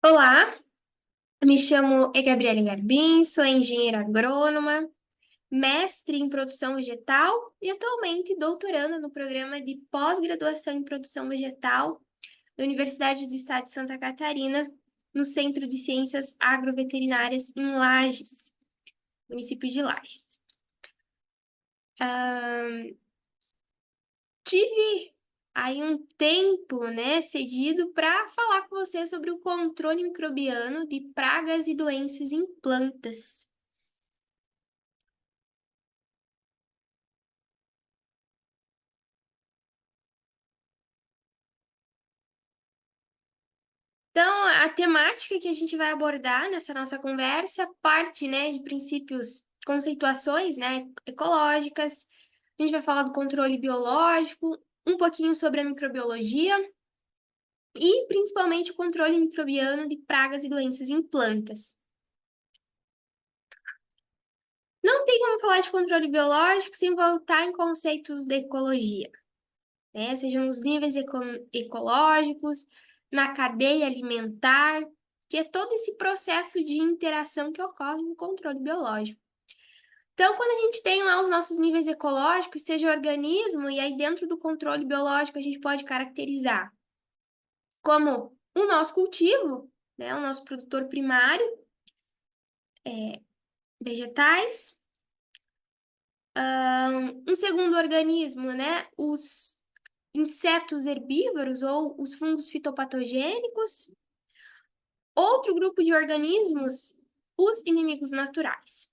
Olá, me chamo Gabriele Garbim, sou engenheira agrônoma, mestre em produção vegetal e atualmente doutoranda no programa de pós-graduação em produção vegetal da Universidade do Estado de Santa Catarina, no Centro de Ciências Agroveterinárias em Lages, município de Lages. Tive aí um tempo, né, cedido para falar com você sobre o controle microbiano de pragas e doenças em plantas. Então, a temática que a gente vai abordar nessa nossa conversa parte, né, de princípios, conceituações, né, ecológicas. A gente vai falar do controle biológico, um pouquinho sobre a microbiologia e principalmente o controle microbiano de pragas e doenças em plantas. Não tem como falar de controle biológico sem voltar em conceitos de ecologia, né? Sejam os níveis ecológicos, na cadeia alimentar, que é todo esse processo de interação que ocorre no controle biológico. Então, quando a gente tem lá os nossos níveis ecológicos, seja organismo, e aí dentro do controle biológico a gente pode caracterizar como o nosso cultivo, né, o nosso produtor primário, vegetais, um segundo organismo, né, os insetos herbívoros ou os fungos fitopatogênicos. Outro grupo de organismos, os inimigos naturais.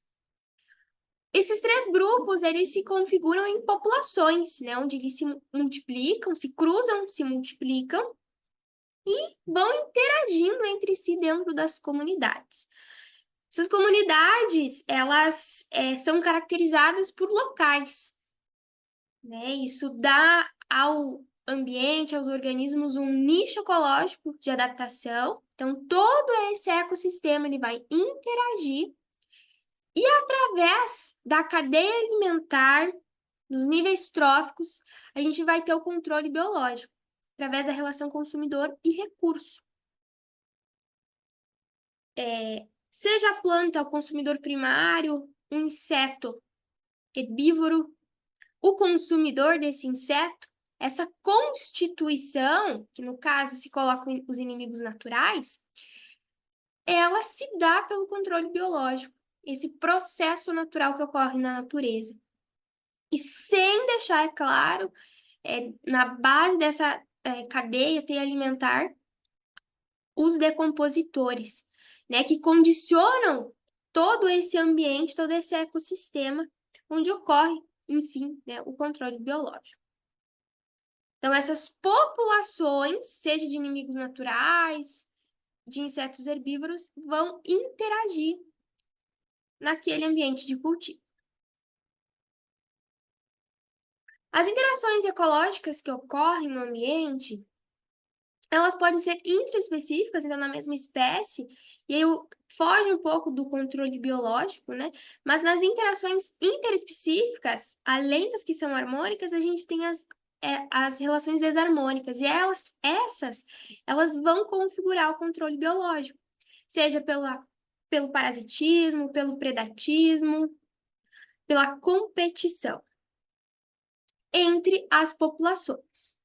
Esses três grupos, eles se configuram em populações, né, onde eles se multiplicam, se cruzam, se multiplicam e vão interagindo entre si dentro das comunidades. Essas comunidades, elas são caracterizadas por locais, né? Isso dá ao ambiente, aos organismos, um nicho ecológico de adaptação. Então, todo esse ecossistema ele vai interagir e através da cadeia alimentar, nos níveis tróficos, a gente vai ter o controle biológico, através da relação consumidor e recurso. Seja a planta o consumidor primário, um inseto herbívoro, o consumidor desse inseto, essa constituição, que no caso se colocam os inimigos naturais, ela se dá pelo controle biológico, esse processo natural que ocorre na natureza. E sem deixar, é claro, na base dessa cadeia tem alimentar os decompositores, né, que condicionam todo esse ambiente, todo esse ecossistema onde ocorre, enfim, né, o controle biológico. Então, essas populações, seja de inimigos naturais, de insetos herbívoros, vão interagir naquele ambiente de cultivo. As interações ecológicas que ocorrem no ambiente, elas podem ser intraespecíficas, então na mesma espécie, e aí foge um pouco do controle biológico, né? Mas nas interações interespecíficas, além das que são harmônicas, a gente tem as relações desarmônicas, e elas vão configurar o controle biológico, seja pelo parasitismo, pelo predatismo, pela competição entre as populações.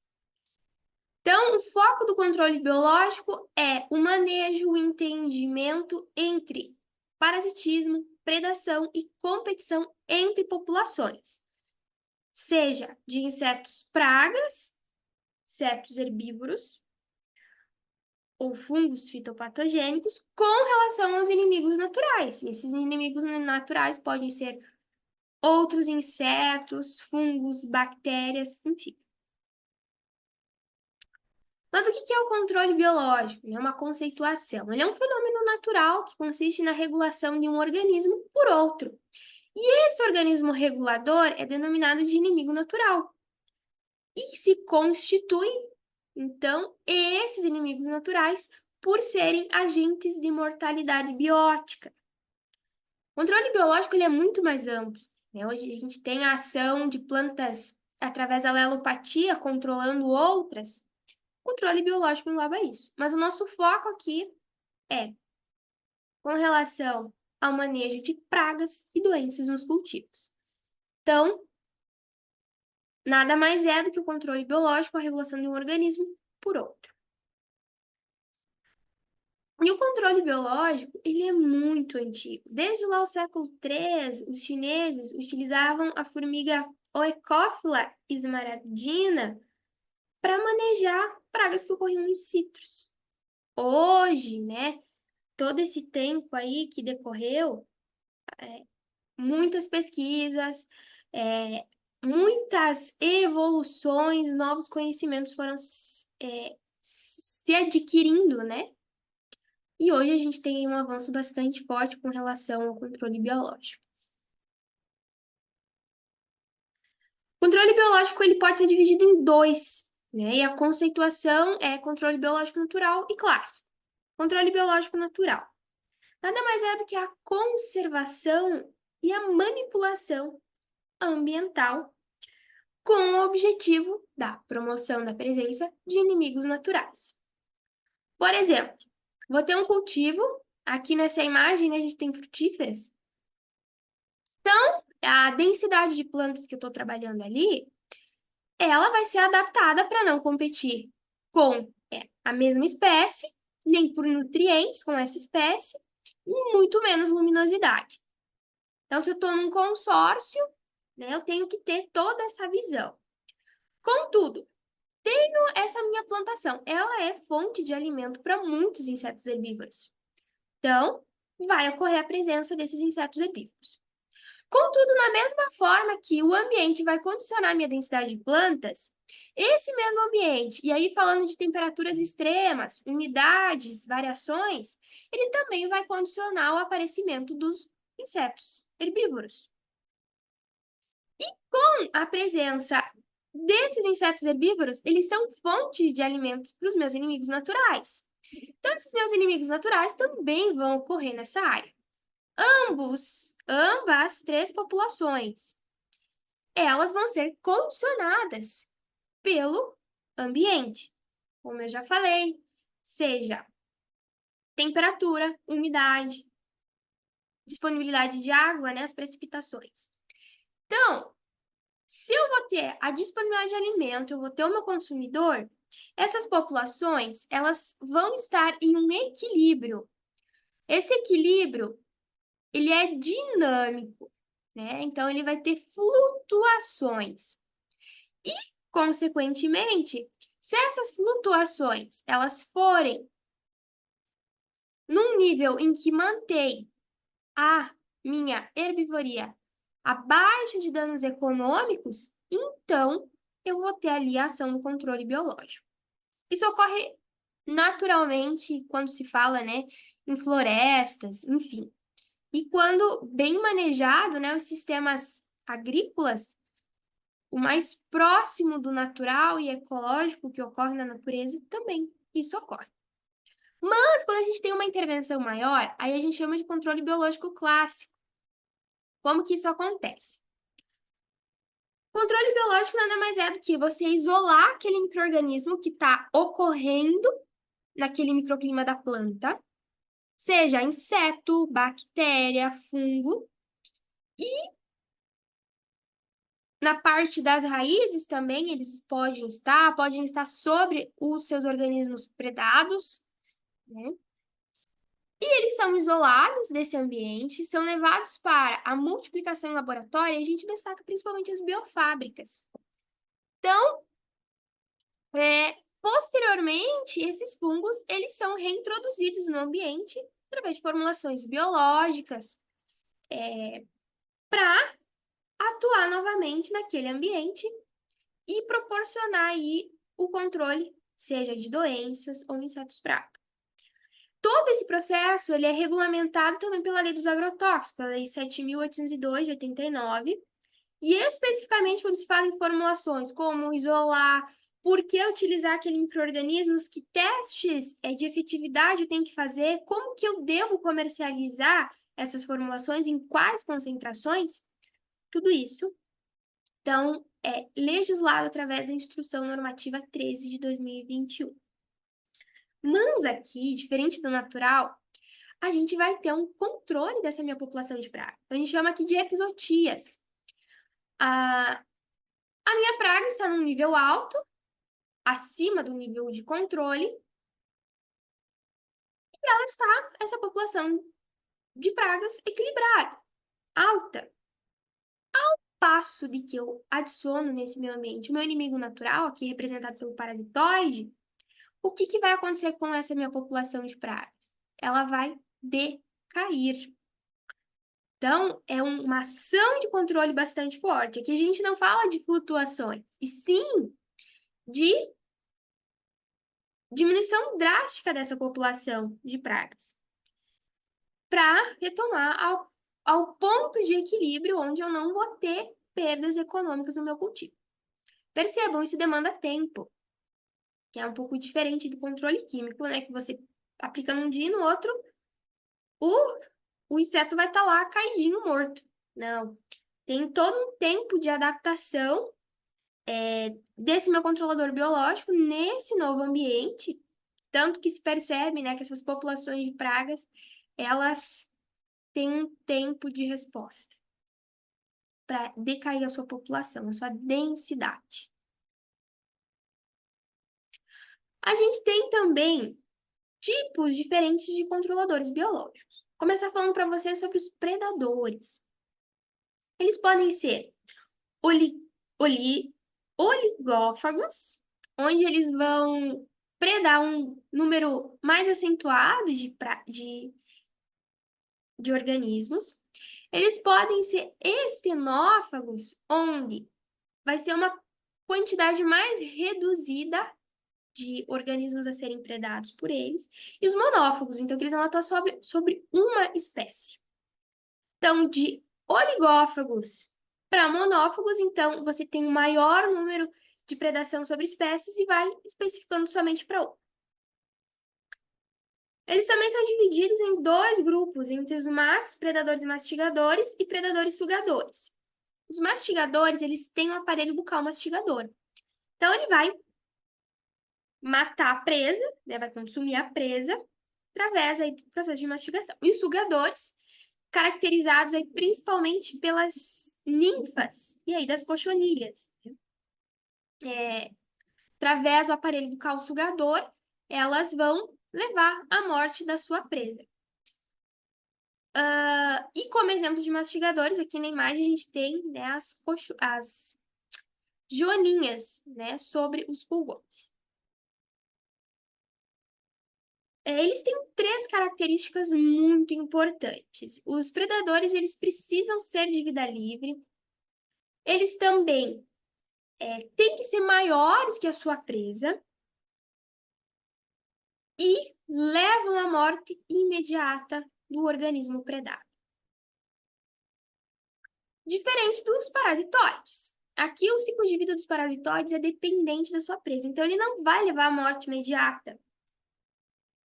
Então, o foco do controle biológico é o manejo, o entendimento entre parasitismo, predação e competição entre populações, seja de insetos pragas, insetos herbívoros ou fungos fitopatogênicos com relação aos inimigos naturais. Esses inimigos naturais podem ser outros insetos, fungos, bactérias, enfim. Mas o que é o controle biológico? É uma conceituação. Ele é um fenômeno natural que consiste na regulação de um organismo por outro. E esse organismo regulador é denominado de inimigo natural. E se constitui, então, esses inimigos naturais por serem agentes de mortalidade biótica. O controle biológico ele é muito mais amplo, né? Hoje a gente tem a ação de plantas através da alelopatia controlando outras. Controle biológico engloba isso. Mas o nosso foco aqui é com relação ao manejo de pragas e doenças nos cultivos. Então, nada mais é do que o controle biológico, a regulação de um organismo por outro. E o controle biológico, ele é muito antigo. Desde lá o século III, os chineses utilizavam a formiga Oecophila esmaragdina para manejar pragas que ocorriam nos citros. Hoje, né, todo esse tempo aí que decorreu, muitas pesquisas, é, muitas evoluções, novos conhecimentos foram se adquirindo, né? E hoje a gente tem um avanço bastante forte com relação ao controle biológico. O controle biológico ele pode ser dividido em dois, né? E a conceituação é controle biológico natural e clássico. Controle biológico natural nada mais é do que a conservação e a manipulação ambiental com o objetivo da promoção da presença de inimigos naturais. Por exemplo, vou ter um cultivo, aqui nessa imagem, né, a gente tem frutíferas. Então, a densidade de plantas que eu estou trabalhando ali, ela vai ser adaptada para não competir com a mesma espécie, nem por nutrientes com essa espécie, e muito menos luminosidade. Então, se eu estou num consórcio, né, eu tenho que ter toda essa visão. Contudo, essa minha plantação, ela é fonte de alimento para muitos insetos herbívoros. Então, vai ocorrer a presença desses insetos herbívoros. Contudo, na mesma forma que o ambiente vai condicionar a minha densidade de plantas, esse mesmo ambiente, e aí falando de temperaturas extremas, umidades, variações, ele também vai condicionar o aparecimento dos insetos herbívoros. Com a presença desses insetos herbívoros, eles são fonte de alimentos para os meus inimigos naturais. Então, esses meus inimigos naturais também vão ocorrer nessa área. Ambas três populações, elas vão ser condicionadas pelo ambiente, como eu já falei, seja temperatura, umidade, disponibilidade de água, né, as precipitações. Então, se eu vou ter a disponibilidade de alimento, eu vou ter o meu consumidor, essas populações, elas vão estar em um equilíbrio. Esse equilíbrio, ele é dinâmico, né? Então, ele vai ter flutuações. E, consequentemente, se essas flutuações, elas forem num nível em que mantém a minha herbivoria abaixo de danos econômicos, então eu vou ter ali a ação do controle biológico. Isso ocorre naturalmente quando se fala, né, em florestas, enfim. E quando bem manejado, né, os sistemas agrícolas, o mais próximo do natural e ecológico que ocorre na natureza, também isso ocorre. Mas quando a gente tem uma intervenção maior, aí a gente chama de controle biológico clássico. Como que isso acontece? Controle biológico nada mais é do que você isolar aquele micro-organismo que está ocorrendo naquele microclima da planta, seja inseto, bactéria, fungo, e na parte das raízes também eles podem estar sobre os seus organismos predados, né? E eles são isolados desse ambiente, são levados para a multiplicação em laboratório, e a gente destaca principalmente as biofábricas. Então, posteriormente, esses fungos, eles são reintroduzidos no ambiente através de formulações biológicas, para atuar novamente naquele ambiente e proporcionar aí o controle, seja de doenças ou insetos praga. Todo esse processo ele é regulamentado também pela Lei dos Agrotóxicos, a Lei 7.802 de 89, e especificamente quando se fala em formulações como isolar, por que utilizar aqueles micro-organismos, que testes de efetividade eu tenho que fazer, como que eu devo comercializar essas formulações, em quais concentrações, tudo isso, então, é legislado através da Instrução Normativa 13 de 2021. Mas aqui, diferente do natural, a gente vai ter um controle dessa minha população de praga. Então, a gente chama aqui de epizootias. A minha praga está num nível alto, acima do nível de controle, e ela está, essa população de pragas, equilibrada, alta. Passo de que eu adiciono nesse meu ambiente o meu inimigo natural, aqui representado pelo parasitoide, o que que vai acontecer com essa minha população de pragas? Ela vai decair. Então, é uma ação de controle bastante forte. Aqui a gente não fala de flutuações, e sim de diminuição drástica dessa população de pragas, para retomar ao ponto de equilíbrio onde eu não vou ter perdas econômicas no meu cultivo. Percebam, isso demanda tempo, que é um pouco diferente do controle químico, né? Que você aplica num dia e no outro, o, o inseto vai estar lá caidinho morto. Não. Tem todo um tempo de adaptação desse meu controlador biológico nesse novo ambiente, tanto que se percebe, né, que essas populações de pragas, elas têm um tempo de resposta para decair a sua população, a sua densidade. A gente tem também tipos diferentes de controladores biológicos. Vou começar falando para você sobre os predadores. Eles podem ser oli, oligófagos, onde eles vão predar um número mais acentuado de organismos. Eles podem ser estenófagos, onde vai ser uma quantidade mais reduzida de organismos a serem predados por eles, e os monófagos, então, que eles vão atuar sobre uma espécie. Então, de oligófagos para monófagos, então, você tem um maior número de predação sobre espécies e vai especificando somente para outro. Eles também são divididos em dois grupos, entre os machos, predadores mastigadores, e predadores sugadores. Os mastigadores, eles têm um aparelho bucal mastigador. Então, ele vai matar a presa, né, vai consumir a presa, através aí do processo de mastigação. E os sugadores, caracterizados aí principalmente pelas ninfas, e aí das cochonilhas. Através do aparelho bucal sugador, elas vão levar à morte da sua presa. E como exemplo de mastigadores, aqui na imagem a gente tem, né, as joaninhas, né, sobre os pulgões. Eles têm três características muito importantes. Os predadores, eles precisam ser de vida livre. Eles também têm que ser maiores que a sua presa e levam à morte imediata do organismo predado. Diferente dos parasitoides. Aqui o ciclo de vida dos parasitoides é dependente da sua presa, então ele não vai levar à morte imediata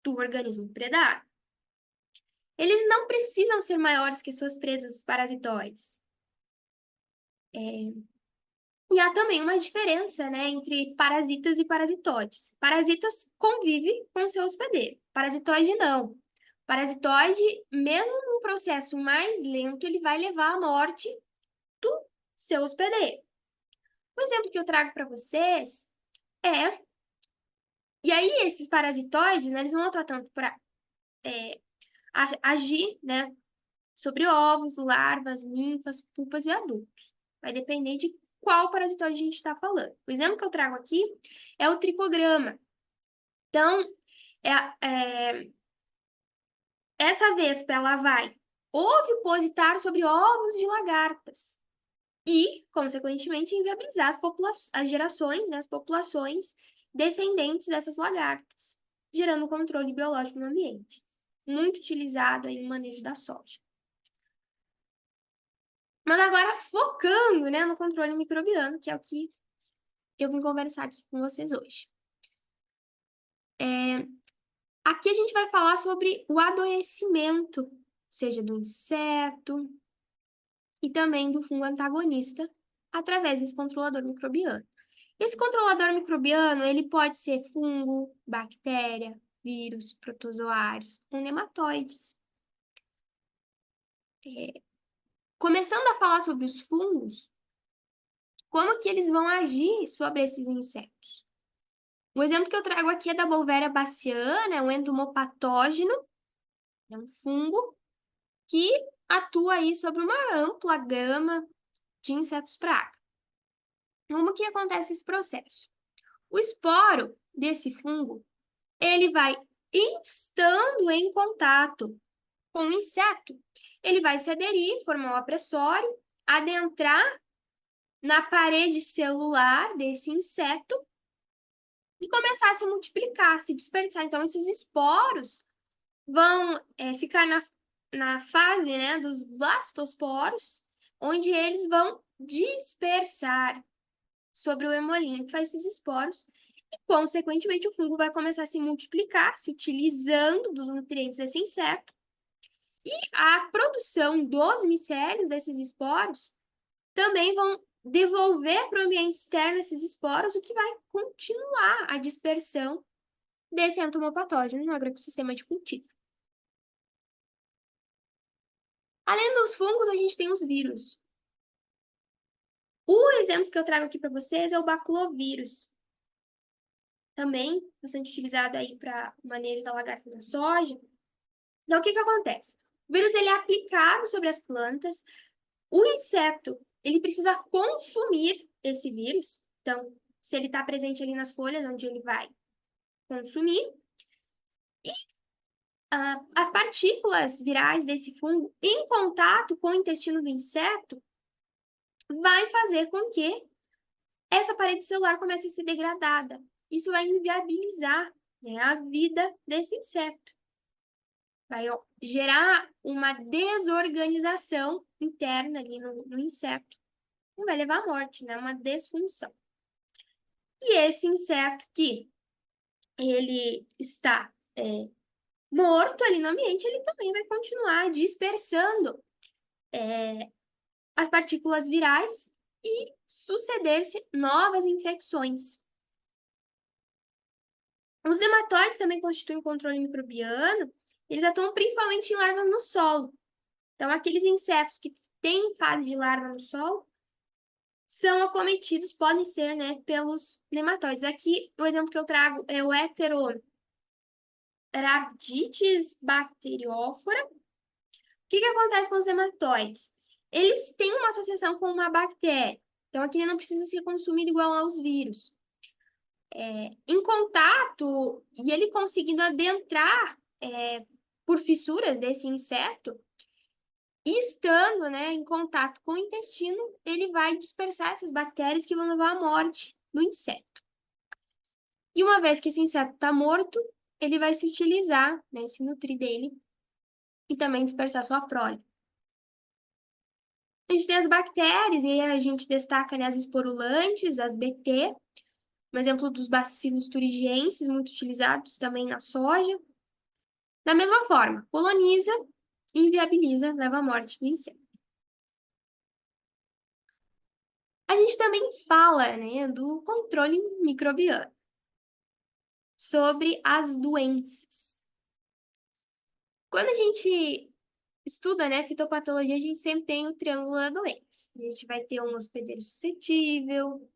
do organismo predado. Eles não precisam ser maiores que suas presas parasitoides. E há também uma diferença, né, entre parasitas e parasitoides. Parasitas convivem com seu hospedeiro, parasitoide não. Parasitoide, mesmo num processo mais lento, ele vai levar à morte do seu hospedeiro. O exemplo que eu trago para vocês é... E aí, esses parasitoides, né, eles vão atuar tanto para agir, né, sobre ovos, larvas, ninfas, pupas e adultos. Vai depender de qual parasitóide a gente está falando. O exemplo que eu trago aqui é o tricograma. Então, essa vespa, ela vai ovipositar sobre ovos de lagartas e, consequentemente, inviabilizar as gerações, né, as populações descendentes dessas lagartas, gerando controle biológico no ambiente. Muito utilizado aí no manejo da soja. Mas agora focando, né, no controle microbiano, que é o que eu vim conversar aqui com vocês hoje. Aqui a gente vai falar sobre o adoecimento, seja do inseto e também do fungo antagonista, através desse controlador microbiano. Esse controlador microbiano, ele pode ser fungo, bactéria, vírus, protozoários ou nematóides. Começando a falar sobre os fungos, como que eles vão agir sobre esses insetos? Um exemplo que eu trago aqui é da Beauveria baciana, é um entomopatógeno, é um fungo que atua aí sobre uma ampla gama de insetos praga. Como que acontece esse processo? O esporo desse fungo, ele vai estando em contato com o inseto, ele vai se aderir, formar um apressório, adentrar na parede celular desse inseto e começar a se multiplicar, se dispersar. Então, esses esporos vão ficar na fase, né, dos blastosporos, onde eles vão dispersar sobre o hemolinho que faz esses esporos e, consequentemente, o fungo vai começar a se multiplicar, se utilizando dos nutrientes desse inseto. E a produção dos micélios, desses esporos, também vão devolver para o ambiente externo esses esporos, o que vai continuar a dispersão desse entomopatógeno no agroecossistema de cultivo. Além dos fungos, a gente tem os vírus. O exemplo que eu trago aqui para vocês é o baculovírus. Também bastante utilizado aí para manejo da lagarta da soja. Então, o que que acontece? O vírus ele é aplicado sobre as plantas. O inseto, ele precisa consumir esse vírus. Então, se ele está presente ali nas folhas, onde ele vai consumir. E as partículas virais desse fungo, em contato com o intestino do inseto, vai fazer com que essa parede celular comece a ser degradada. Isso vai inviabilizar, né, a vida desse inseto. Vai gerar uma desorganização interna ali no inseto. Não vai levar à morte, né? Uma desfunção. E esse inseto que ele está morto ali no ambiente, ele também vai continuar dispersando as partículas virais e suceder-se novas infecções. Os nematóides também constituem um controle microbiano, eles atuam principalmente em larvas no solo. Então, aqueles insetos que têm fase de larva no solo são acometidos, podem ser, né, pelos nematóides. Aqui, o exemplo que eu trago é o Heterorhabditis bacteriófora. O que que acontece com os nematóides? Eles têm uma associação com uma bactéria. Então, aqui ele não precisa ser consumido igual aos vírus. Em contato, e ele conseguindo adentrar por fissuras desse inseto, e estando, né, em contato com o intestino, ele vai dispersar essas bactérias que vão levar à morte do inseto. E uma vez que esse inseto está morto, ele vai se utilizar, né, se nutrir dele e também dispersar sua prole. A gente tem as bactérias, e aí a gente destaca, né, as esporulantes, as BT, um exemplo dos bacilos thuringienses, muito utilizados também na soja. Da mesma forma, coloniza, inviabiliza, leva à morte do inseto. A gente também fala, né, do controle microbiano, sobre as doenças. Quando a gente estuda, né, fitopatologia, a gente sempre tem o triângulo da doença. A gente vai ter um hospedeiro suscetível,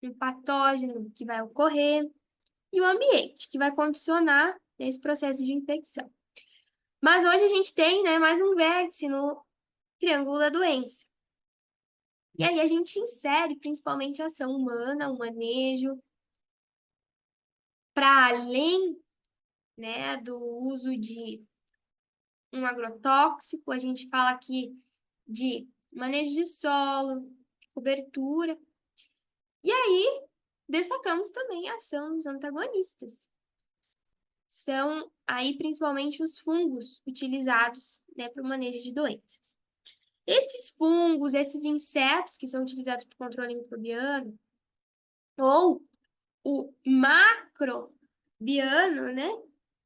um patógeno que vai ocorrer e o ambiente, que vai condicionar esse processo de infecção. Mas hoje a gente tem, né, mais um vértice no triângulo da doença. E aí a gente insere principalmente a ação humana, o manejo, para além, né, do uso de um agrotóxico, a gente fala aqui de manejo de solo, cobertura. E aí, destacamos também a ação dos antagonistas. São aí principalmente os fungos utilizados, né, para o manejo de doenças. Esses fungos, esses insetos que são utilizados para o controle microbiano, ou o macrobiano, né,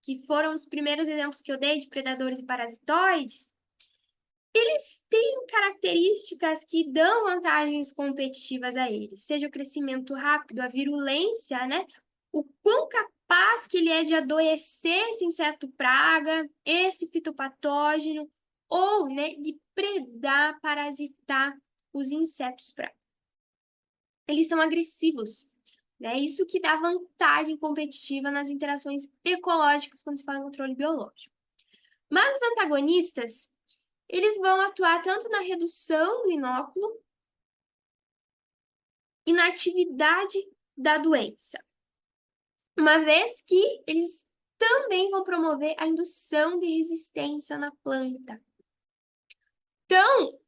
que foram os primeiros exemplos que eu dei de predadores e parasitoides, eles têm características que dão vantagens competitivas a eles, seja o crescimento rápido, a virulência, né, o quão capaz eficaz que ele é de adoecer esse inseto praga, esse fitopatógeno, ou, né, de predar, parasitar os insetos praga. Eles são agressivos, né? Isso que dá vantagem competitiva nas interações ecológicas quando se fala em controle biológico. Mas os antagonistas, eles vão atuar tanto na redução do inóculo e na atividade da doença, uma vez que eles também vão promover a indução de resistência na planta. Então,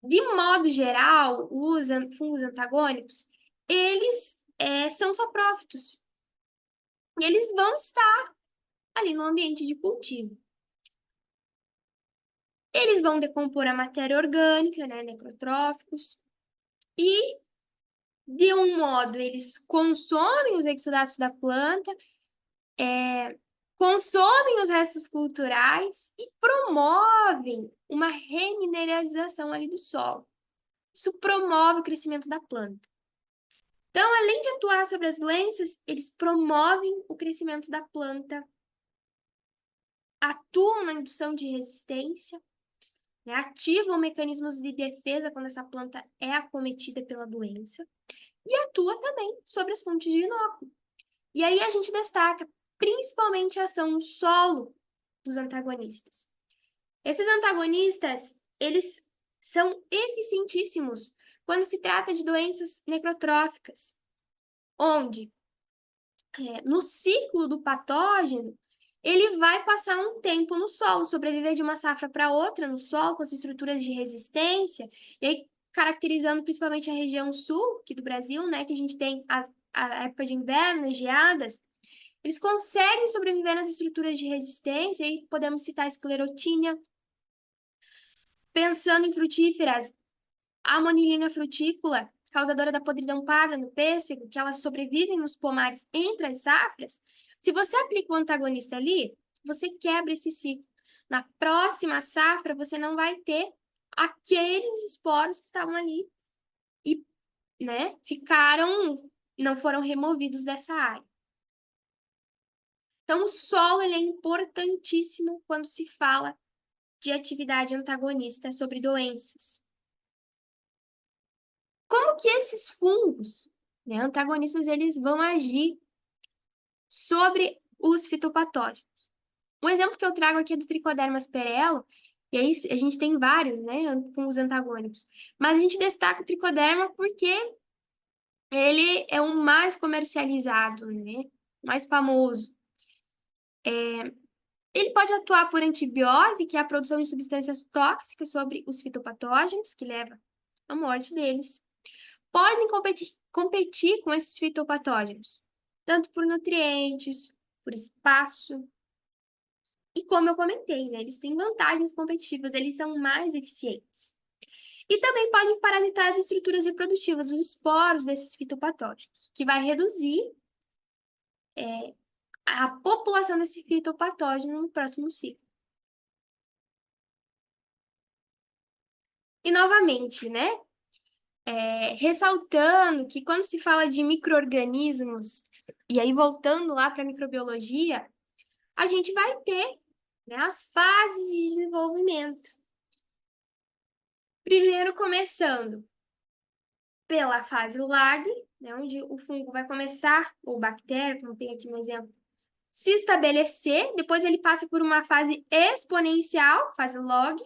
de modo geral, os fungos antagônicos, eles são saprófitos. E eles vão estar ali no ambiente de cultivo. Eles vão decompor a matéria orgânica, né, necrotróficos, e, de um modo, eles consomem os exudatos da planta, consomem os restos culturais e promovem uma remineralização ali do solo. Isso promove o crescimento da planta. Então, além de atuar sobre as doenças, eles promovem o crescimento da planta, atuam na indução de resistência, né, ativam mecanismos de defesa quando essa planta é acometida pela doença, e atua também sobre as fontes de inóculo. E aí a gente destaca principalmente a ação no solo dos antagonistas. Esses antagonistas, eles são eficientíssimos quando se trata de doenças necrotróficas, onde, no ciclo do patógeno, ele vai passar um tempo no solo, sobreviver de uma safra para outra no solo, com as estruturas de resistência, e aí caracterizando principalmente a região sul aqui do Brasil, né, que a gente tem a época de inverno, as geadas, eles conseguem sobreviver nas estruturas de resistência, e aí podemos citar a esclerotínia. Pensando em frutíferas, a monilina frutícola, causadora da podridão parda no pêssego, que elas sobrevivem nos pomares entre as safras, se você aplica o antagonista ali, você quebra esse ciclo. Na próxima safra, você não vai ter aqueles esporos que estavam ali e, né, não foram removidos dessa área. Então, o solo ele é importantíssimo quando se fala de atividade antagonista sobre doenças. Como que esses fungos, né, antagonistas, eles vão agir sobre os fitopatógenos? Um exemplo que eu trago aqui é do Trichoderma asperelo, e aí a gente tem vários, né, fungos antagônicos, mas a gente destaca o Trichoderma porque ele é o mais comercializado, né, mais famoso. Ele pode atuar por antibiose, que é a produção de substâncias tóxicas sobre os fitopatógenos, que leva à morte deles. Podem competir com esses fitopatógenos, tanto por nutrientes, por espaço. E como eu comentei, né, eles têm vantagens competitivas, eles são mais eficientes. E também podem parasitar as estruturas reprodutivas, os esporos desses fitopatógenos, que vai reduzir a população desse fitopatógeno no próximo ciclo. E novamente, né, ressaltando que quando se fala de micro-organismos, e aí voltando lá para a microbiologia, a gente vai ter, né, as fases de desenvolvimento. Primeiro começando pela fase lag, né, onde o fungo vai começar, ou bactéria, como tem aqui no exemplo, se estabelecer, depois ele passa por uma fase exponencial, fase log,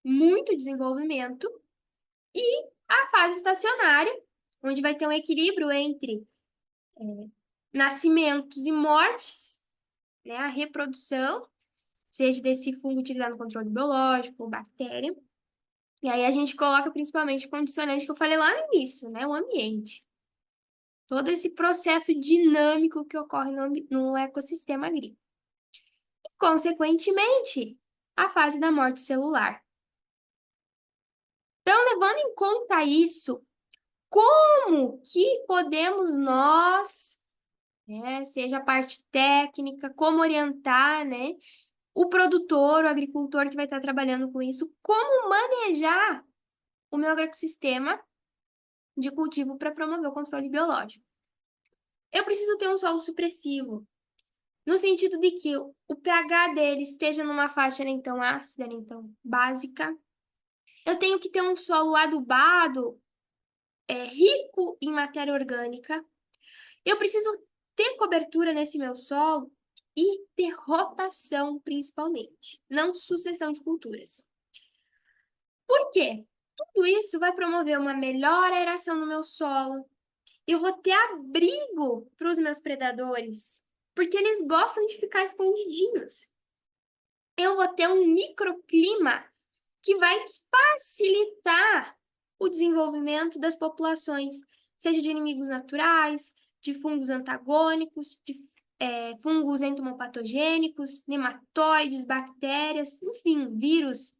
muito desenvolvimento, e a fase estacionária, onde vai ter um equilíbrio entre nascimentos e mortes, né, a reprodução, seja desse fungo utilizado no controle biológico ou bactéria. E aí a gente coloca principalmente o condicionante que eu falei lá no início, né, o ambiente. Todo esse processo dinâmico que ocorre no ecossistema agrícola. E, consequentemente, a fase da morte celular. Então, levando em conta isso, como que podemos nós, né, seja a parte técnica, como orientar, né, o produtor, o agricultor que vai estar trabalhando com isso, como manejar o meu agroecossistema de cultivo para promover o controle biológico? Eu preciso ter um solo supressivo, no sentido de que o pH dele esteja numa faixa nem tão ácida, nem tão básica. Eu tenho que ter um solo adubado, rico em matéria orgânica. Eu preciso ter cobertura nesse meu solo e ter rotação, principalmente, não sucessão de culturas. Por quê? Tudo isso vai promover uma melhor aeração no meu solo. Eu vou ter abrigo para os meus predadores, porque eles gostam de ficar escondidinhos. Eu vou ter um microclima que vai facilitar o desenvolvimento das populações, seja de inimigos naturais, de fungos antagônicos, de fungos entomopatogênicos, nematóides, bactérias, enfim, vírus.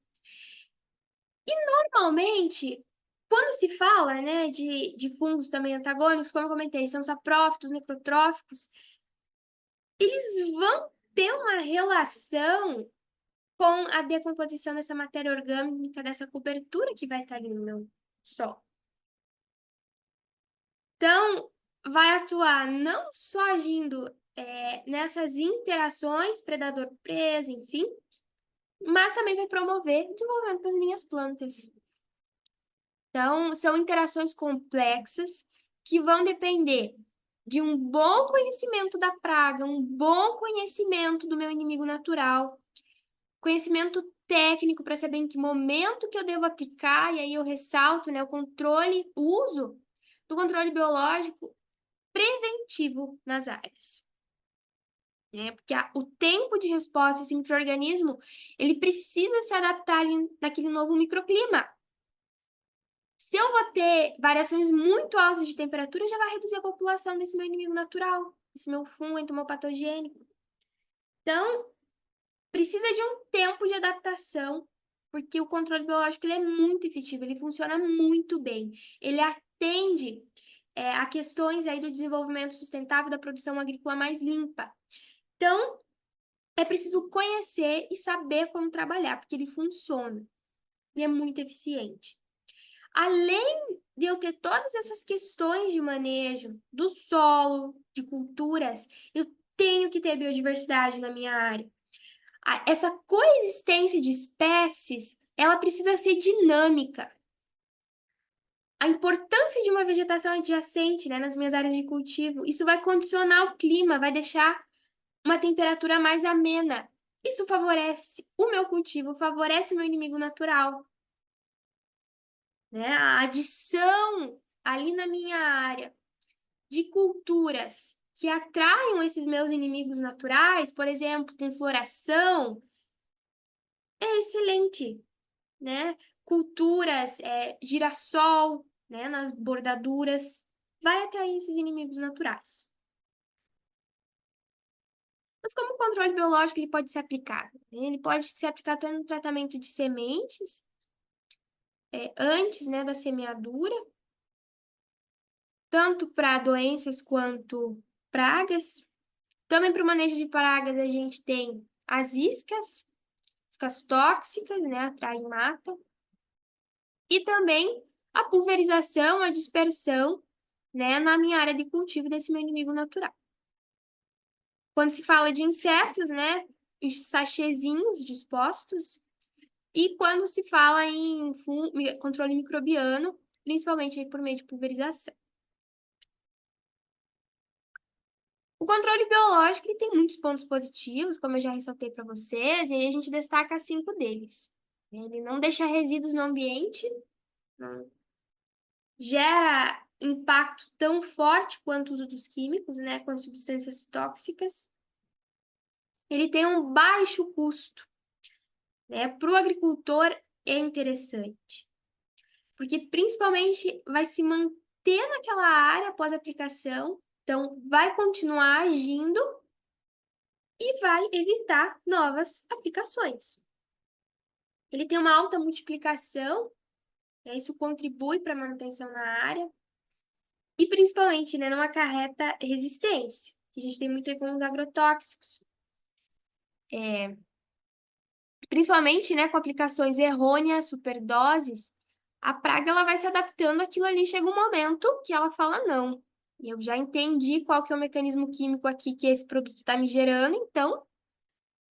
Normalmente, quando se fala, né, de fungos também antagônicos, como eu comentei, são saprófitos, necrotróficos, eles vão ter uma relação com a decomposição dessa matéria orgânica, dessa cobertura que vai estar ali no meu solo. Então, vai atuar não só agindo nessas interações predador-presa, enfim, mas também vai promover o desenvolvimento das minhas plantas. Então, são interações complexas que vão depender de um bom conhecimento da praga, um bom conhecimento do meu inimigo natural, conhecimento técnico para saber em que momento que eu devo aplicar, e aí eu ressalto, né, o uso do controle biológico preventivo nas áreas. Né? Porque o tempo de resposta desse micro-organismo, ele precisa se adaptar ali naquele novo microclima. Se eu vou ter variações muito altas de temperatura, já vai reduzir a população desse meu inimigo natural, esse meu fungo entomopatogênico. Então, precisa de um tempo de adaptação, porque o controle biológico ele é muito efetivo, ele funciona muito bem. Ele atende a questões aí do desenvolvimento sustentável da produção agrícola mais limpa. Então, é preciso conhecer e saber como trabalhar, porque ele funciona. Ele é muito eficiente. Além de eu ter todas essas questões de manejo do solo, de culturas, eu tenho que ter biodiversidade na minha área. Essa coexistência de espécies, ela precisa ser dinâmica. A importância de uma vegetação adjacente, né, nas minhas áreas de cultivo, isso vai condicionar o clima, vai deixar uma temperatura mais amena. Isso favorece o meu cultivo, favorece o meu inimigo natural. Né? A adição ali na minha área de culturas que atraiam esses meus inimigos naturais, por exemplo, com floração, é excelente, né? Culturas, girassol, né, nas bordaduras, vai atrair esses inimigos naturais. Mas como o controle biológico ele pode ser aplicado? Ele pode ser aplicado tanto no tratamento de sementes, antes, né, da semeadura, tanto para doenças quanto pragas. Também para o manejo de pragas, a gente tem as iscas tóxicas, né, atrai e mata. E também a pulverização, a dispersão, né, na minha área de cultivo desse meu inimigo natural. Quando se fala de insetos, né, os sachêzinhos dispostos. E quando se fala em controle microbiano, principalmente aí por meio de pulverização. O controle biológico ele tem muitos pontos positivos, como eu já ressaltei para vocês, e aí a gente destaca 5 deles. Ele não deixa resíduos no ambiente, não gera impacto tão forte quanto o uso dos químicos, né, com as substâncias tóxicas. Ele tem um baixo custo, né? Para o agricultor é interessante, porque principalmente vai se manter naquela área após a aplicação, então vai continuar agindo e vai evitar novas aplicações. Ele tem uma alta multiplicação, né? Isso contribui para a manutenção na área e principalmente, né, não acarreta resistência. A gente tem muito aí com os agrotóxicos. Principalmente, né, com aplicações errôneas, superdoses, a praga ela vai se adaptando àquilo ali, chega um momento que ela fala não. Eu já entendi qual que é o mecanismo químico aqui que esse produto está me gerando, então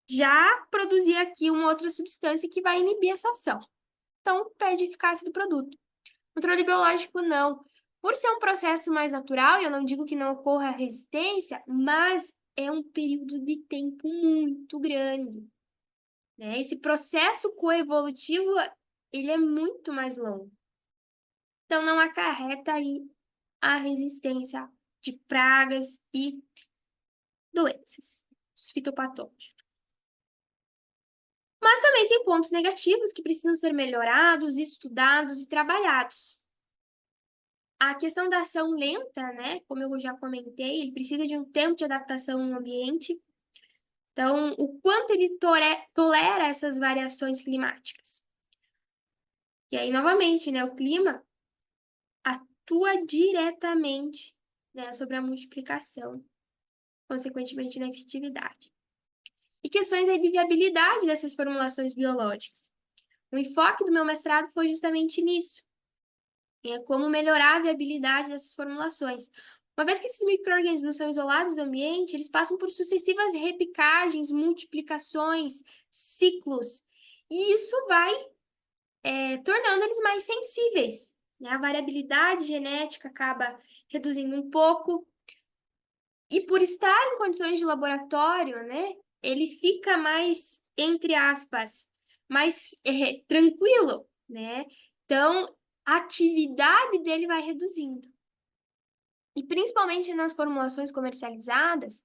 já produzi aqui uma outra substância que vai inibir essa ação. Então, perde a eficácia do produto. Controle biológico, não. Por ser um processo mais natural, e eu não digo que não ocorra resistência, mas é um período de tempo muito grande, né? Esse processo coevolutivo, ele é muito mais longo. Então, não acarreta aí a resistência de pragas e doenças, os fitopatógenos. Mas também tem pontos negativos que precisam ser melhorados, estudados e trabalhados. A questão da ação lenta, né? Como eu já comentei, ele precisa de um tempo de adaptação no ambiente. Então, o quanto ele tolera essas variações climáticas. E aí, novamente, né? O clima atua diretamente, né, sobre a multiplicação, consequentemente na efetividade. E questões aí de viabilidade dessas formulações biológicas. O enfoque do meu mestrado foi justamente nisso, como melhorar a viabilidade dessas formulações. Uma vez que esses micro-organismos são isolados do ambiente, eles passam por sucessivas repicagens, multiplicações, ciclos, e isso vai tornando eles mais sensíveis, né? A variabilidade genética acaba reduzindo um pouco, e por estar em condições de laboratório, né, ele fica mais, entre aspas, mais tranquilo, né? Então, a atividade dele vai reduzindo. E principalmente nas formulações comercializadas,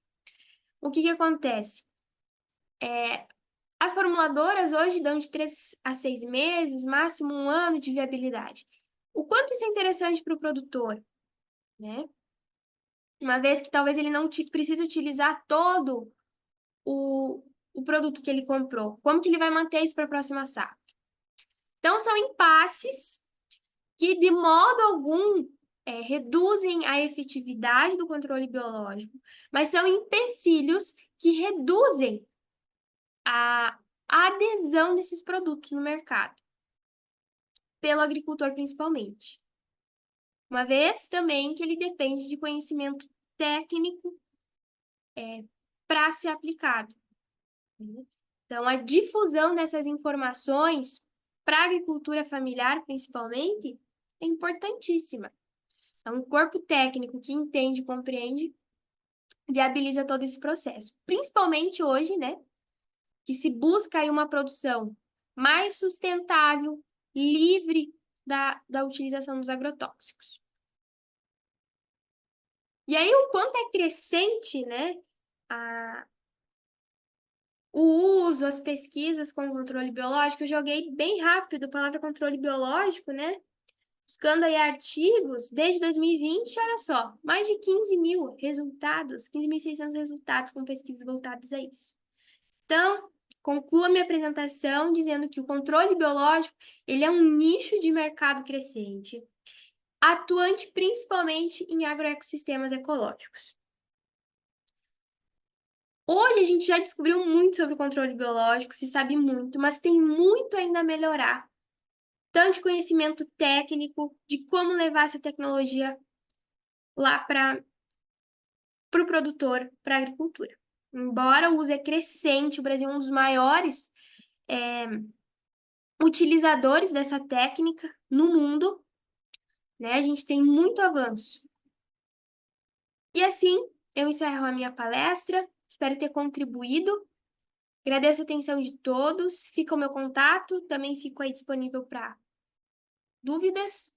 o que que acontece? As formuladoras hoje dão de 3 a 6 meses, máximo um ano de viabilidade. O quanto isso é interessante para o produtor, né? Uma vez que talvez ele não precise utilizar todo o, o produto que ele comprou. Como que ele vai manter isso para a próxima safra? Então, são impasses que, de modo algum, reduzem a efetividade do controle biológico, mas são empecilhos que reduzem a adesão desses produtos no mercado, pelo agricultor principalmente. Uma vez também que ele depende de conhecimento técnico para ser aplicado. Então, a difusão dessas informações para a agricultura familiar, principalmente, é importantíssima. É um corpo técnico que entende e compreende, viabiliza todo esse processo. Principalmente hoje, né, que se busca aí uma produção mais sustentável, livre da utilização dos agrotóxicos. E aí, o quanto é crescente, né, o uso, as pesquisas com controle biológico, eu joguei bem rápido a palavra controle biológico, né? Buscando aí artigos, desde 2020, olha só, mais de 15 mil resultados, 15.600 resultados com pesquisas voltadas a isso. Então, concluo a minha apresentação dizendo que o controle biológico, ele é um nicho de mercado crescente, atuante principalmente em agroecossistemas ecológicos. Hoje a gente já descobriu muito sobre o controle biológico, se sabe muito, mas tem muito ainda a melhorar. Tanto de conhecimento técnico, de como levar essa tecnologia lá para o produtor, para a agricultura. Embora o uso é crescente, o Brasil é um dos maiores utilizadores dessa técnica no mundo, né? A gente tem muito avanço. E assim, eu encerro a minha palestra, espero ter contribuído. Agradeço a atenção de todos, fica o meu contato, também fico aí disponível para dúvidas.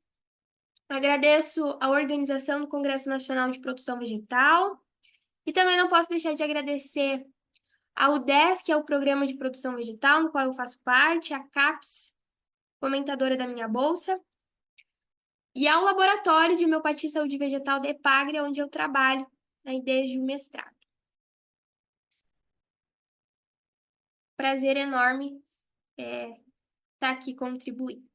Agradeço a organização do Congresso Nacional de Produção Vegetal e também não posso deixar de agradecer ao UDESC, que é o Programa de Produção Vegetal, no qual eu faço parte, a CAPES, fomentadora da minha bolsa, e ao Laboratório de Homeopatia e Saúde Vegetal da EPAGRE, onde eu trabalho aí desde o mestrado. Prazer enorme estar aqui contribuindo.